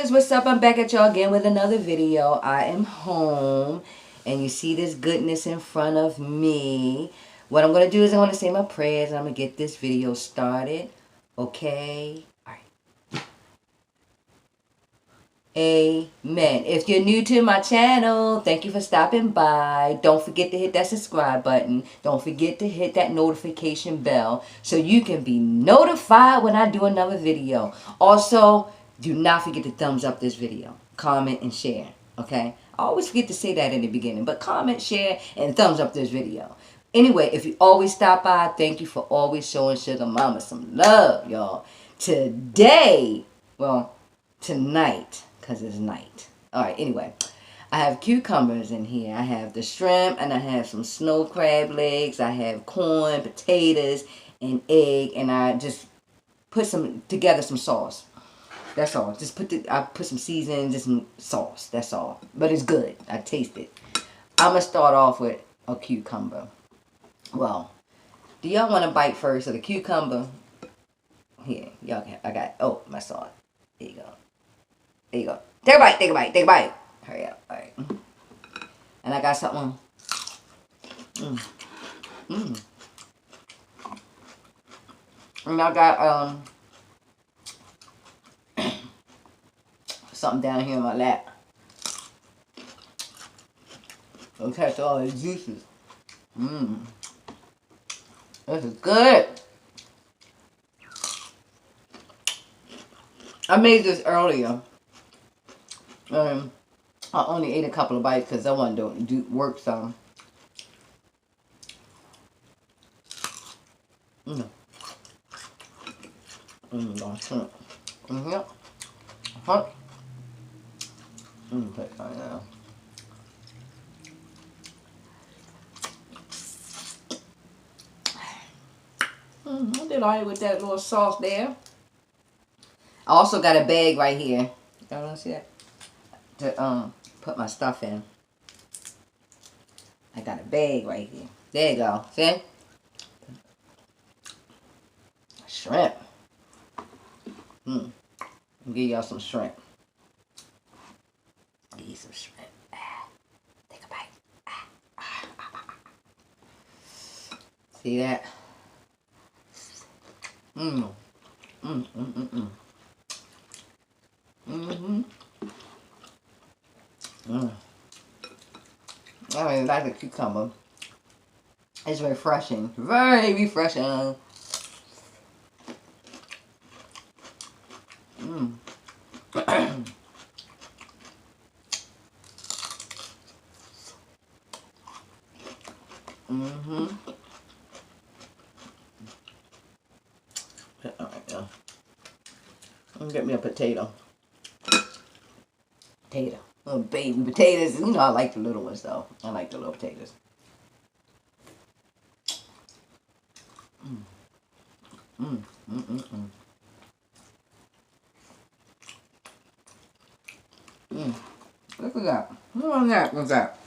friends, what's up? I'm back at y'all again with another video. I am home and you see this goodness in front of me. What I'm going to do is I'm going to say my prayers and I'm going to get this video started. Okay? Alright. Amen. If you're new to my channel, thank you for stopping by. Don't forget to hit that subscribe button. Don't forget to hit that notification bell so you can be notified when I do another video. Also, do not forget to thumbs up this video, comment, and share, okay? I always forget to say that in the beginning, but comment, share, and thumbs up this video. Anyway, if you always stop by, thank you for always showing Sugar Mama some love, y'all. Today, well, tonight, because it's night. All right, anyway, I have cucumbers in here. I have the shrimp, and I have some snow crab legs. I have corn, potatoes, and egg, and I just put together some sauce. That's all. Just I put some seasoning, just some sauce. That's all. But it's good. I taste it. I'm going to start off with a cucumber. Well, do y'all want to bite first of the cucumber? Here, y'all can. I got, oh, my sauce. There you go. There you go. Take a bite, take a bite, take a bite. Hurry up. All right. And I got something. And I got, something down here in my lap. It'll catch all the juices. This is good. I made this earlier. I only ate a couple of bites because I wanted to do work some. Yep. Put that now. I did alright with that little sauce there. I also got a bag right here. Y'all want to see that? To put my stuff in. I got a bag right here. There you go. See? Shrimp. I'll give y'all some shrimp. Give you some shrimp. Take a bite. See that? I really like the cucumber. It's refreshing. Very refreshing. Alright, now. I'm gonna get me a potato. Little baby potatoes. You know I like the little ones though. I like the little potatoes. Look at that. Look at that. What's that?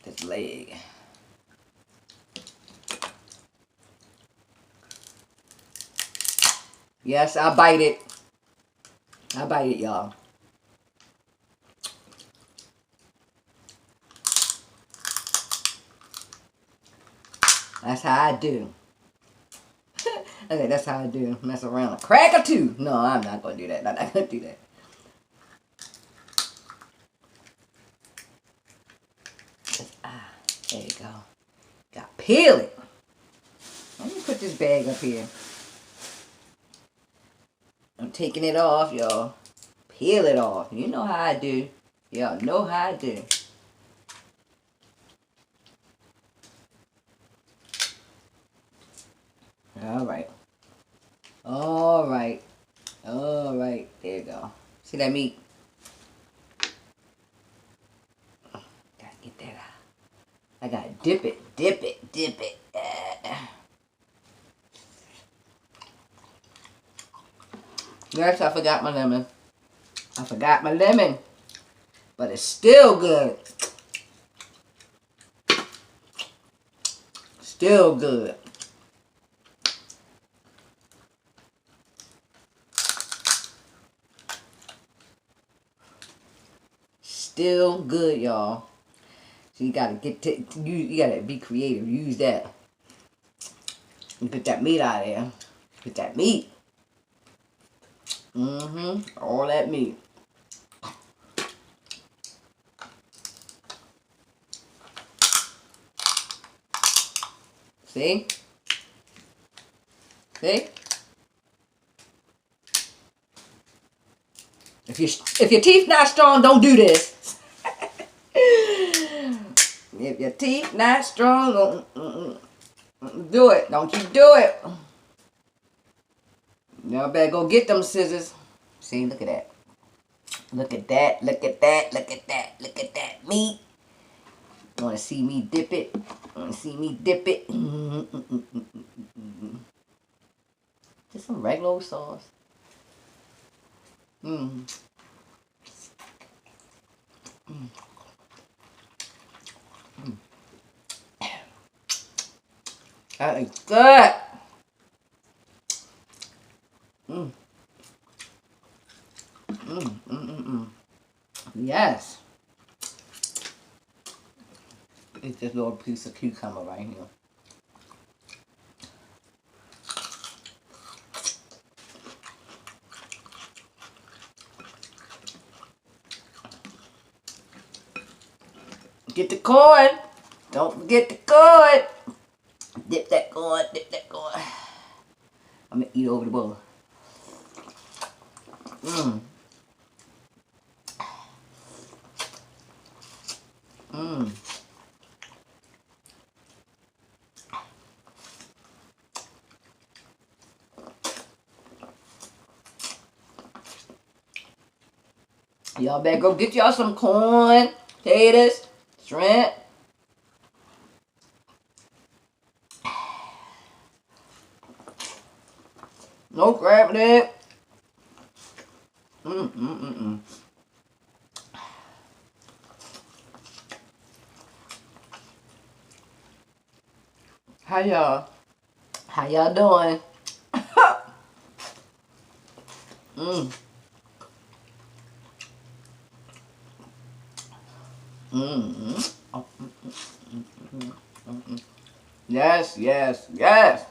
This leg. Yes, I bite it. I bite it, y'all. That's how I do. Okay, that's how I do. Mess around. A crack or two. No, I'm not going to do that. I'm not going to do that. There you go. Got to peel it. Let me put this bag up here. I'm taking it off, y'all. Peel it off. You know how I do. Y'all know how I do. Alright. Alright. Alright. There you go. See that meat? Gotta get that out. I gotta dip it. Dip it. Dip it. Yes, I forgot my lemon. I forgot my lemon. But it's still good. Still good. Still good, y'all. So you gotta you gotta be creative. Use that. And get that meat out of there. Get that meat. All that meat. See? See? If your teeth not strong, don't do this. If your teeth not strong, don't do it. Don't you do it. Y'all better go get them scissors. See, look at that. Look at that. Look at that. Look at that. Look at that meat. You want to see me dip it? Want to see me dip it? Just some regular sauce. That is good. Yes. It's this little piece of cucumber right here. Get the corn. Don't forget the corn. Dip that corn. Dip that corn. I'm gonna eat over the bowl. Y'all better go get y'all some corn, potatoes, shrimp. No crab leg. How y'all doing? Yes, yes, yes.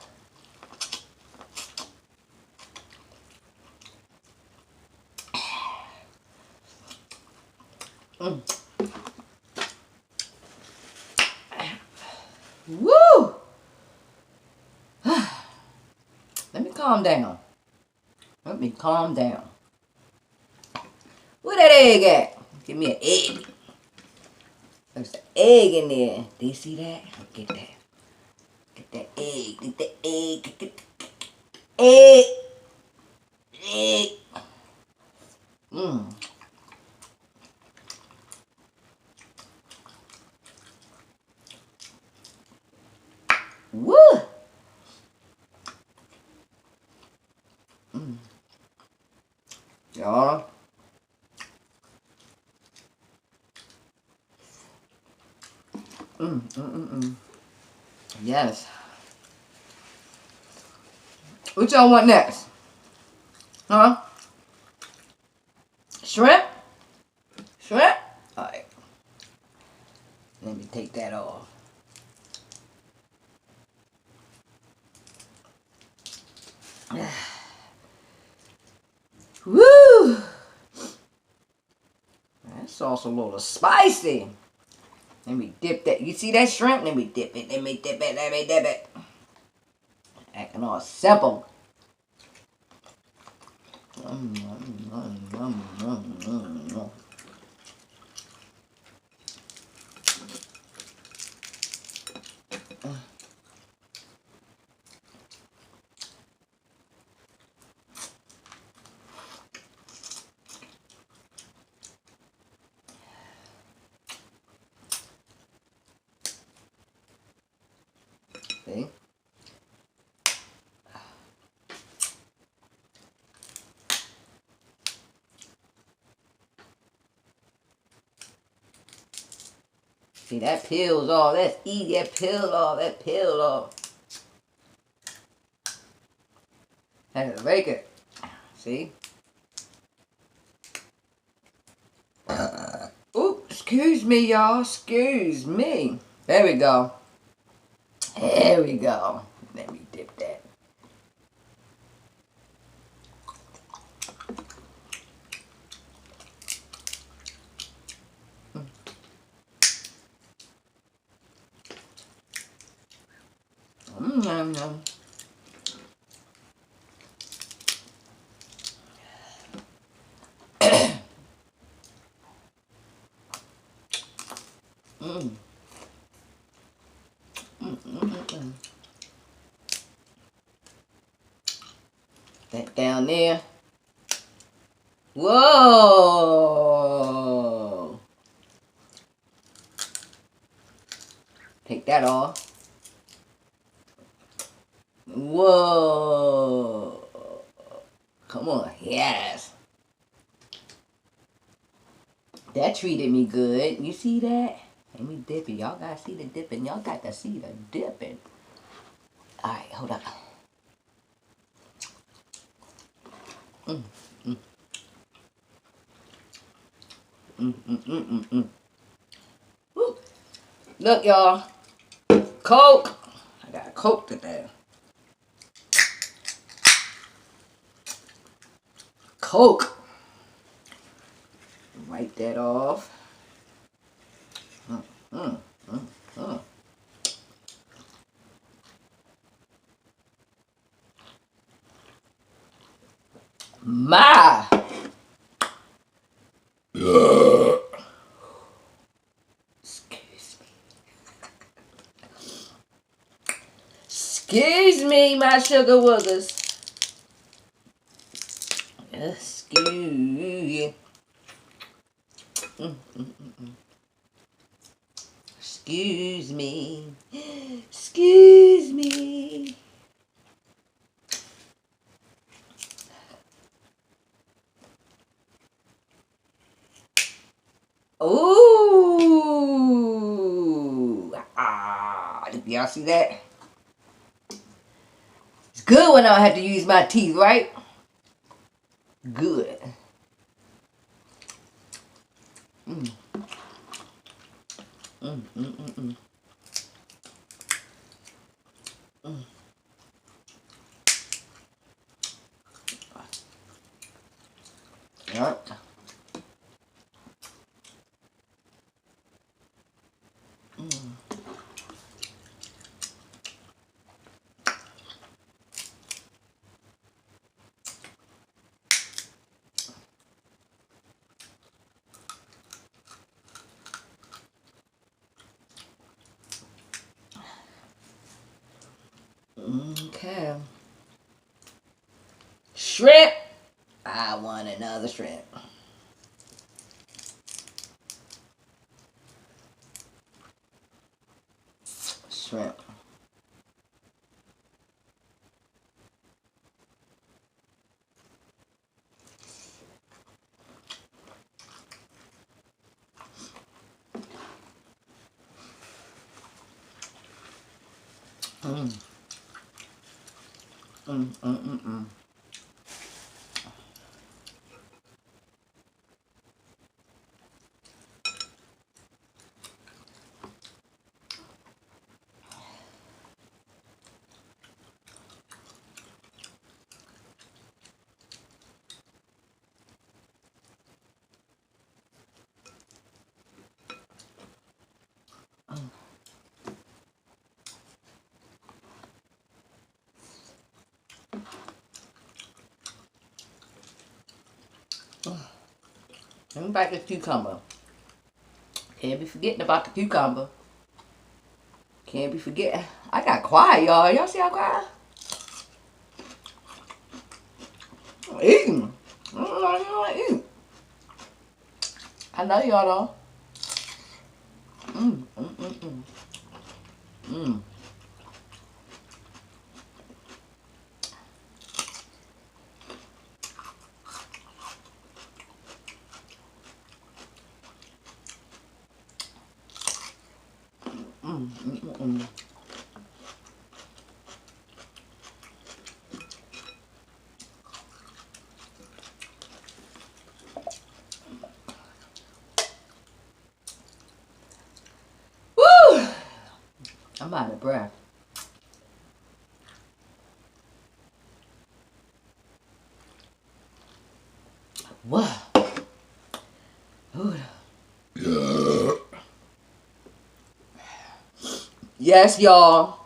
Woo! Let me calm down. Let me calm down. Where that egg at? Give me an egg. There's an egg in there. Do you see that? Get that. Get that egg. Get that egg. Get the egg. Egg. Woo! Y'all. Yes. What y'all want next? Huh? Shrimp? Shrimp? Alright. Let me take that off. Woo! That sauce a little spicy. Let me dip that. You see that shrimp? Let me dip it. Let me dip it. Let me dip it. Acting all simple. See? See, that peels off. That's easy. That peeled off. That peeled off. That's make it. See? Ooh, excuse me, y'all. Excuse me. There we go. There we go. Let me dip that. Yum. That down there. Whoa! Take that off. Whoa! Come on, yes. That treated me good. You see that? Let me dip it. Y'all gotta see the dipping. Y'all got to see the dipping. Alright, hold up. Woo. Look, y'all. Coke. I got Coke today. Coke. Wipe that off. My. Excuse me. Excuse me, my sugar woogers. Excuse you. Excuse me. Excuse me. Ooh. Y'all see that? It's good when I don't have to use my teeth, right? Good. Yep. Okay. Shrimp. I want another shrimp. Shrimp. Let me bite this cucumber. Can't be forgetting about the cucumber. Can't be forgetting. I got quiet, y'all. Y'all see how quiet? I'm eating. I'm eating. I know y'all though. Woo! I'm out of breath. Wow. Yes, y'all.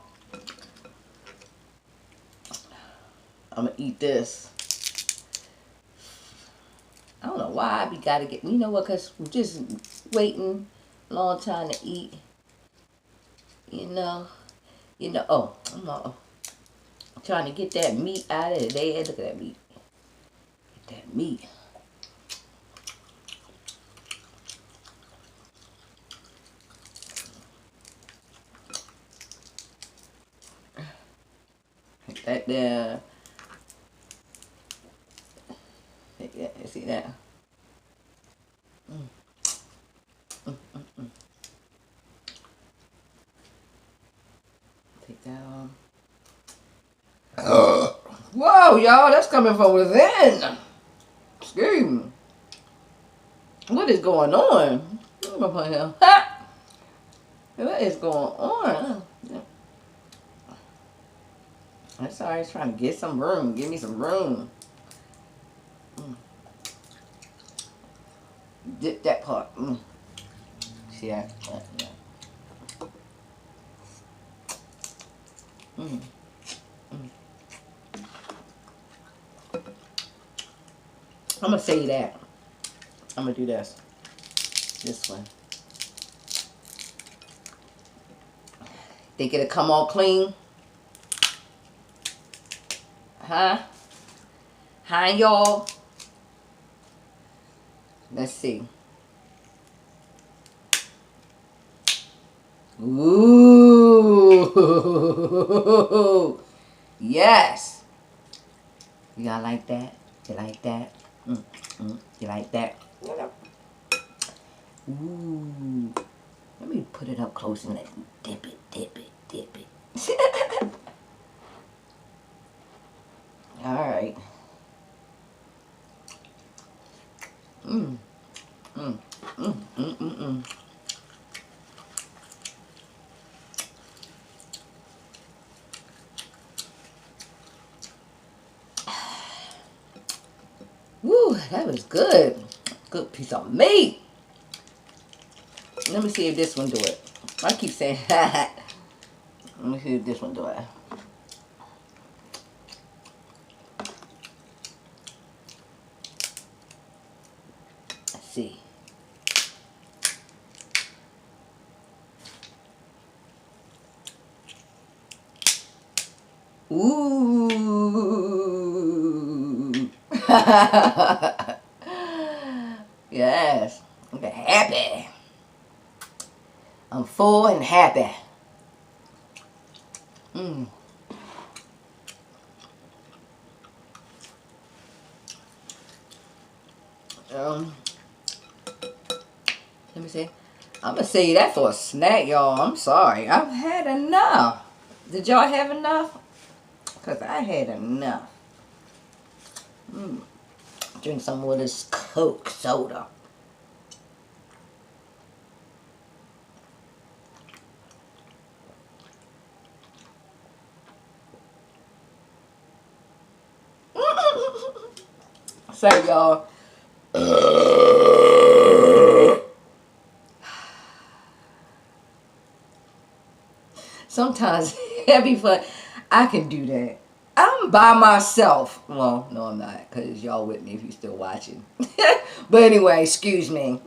I'm gonna eat this. I don't know why we gotta get, you know what, because we're just waiting a long time to eat. You know, oh, I'm trying to get that meat out of there. Look at that meat. Get that meat. Put that there. Yeah, see that? Take that on. Whoa, y'all, that's coming from within. Excuse me. What is going on? What is going on? I'm sorry, I was trying to get some room. Give me some room. Dip that part. See that? Yeah. I'm gonna say that. I'm gonna do this. This one. Think it'll come all clean? Huh? Hi, y'all. Let's see. Ooh. Yes. Y'all like that? You like that? You like that? Ooh. Let me put it up close and let me dip it, dip it, dip it. All right. Woo, that was good. Good piece of meat. Let me see if this one do it. I keep saying that. Let me see if this one do it. Let's see. Ooh. Yes. I'm happy. I'm full and happy. Let me see. I'm gonna save that for a snack, y'all. I'm sorry. I've had enough. Did y'all have enough? Because I had enough. Drink some more of this Coke soda. Sorry, y'all. Sometimes it be fun. I can do that. I'm by myself. Well, no, I'm not, because y'all with me if you're still watching. But anyway, excuse me.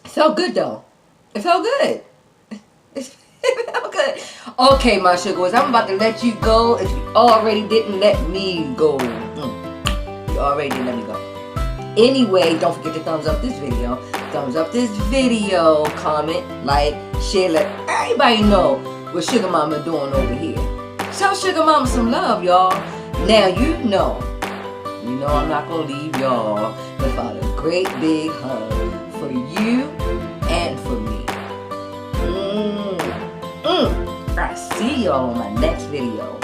It felt good, though. It felt good. It felt good. Okay, my sugars, I'm about to let you go if you already didn't let me go. You already didn't let me go. Anyway, don't forget to thumbs up this video. Thumbs up this video. Comment, like, share, let everybody know what Sugar Mama doing over here. Show Sugar Mama some love, y'all. Now you know I'm not gonna leave y'all without a great big hug for you and for me. see y'all on my next video.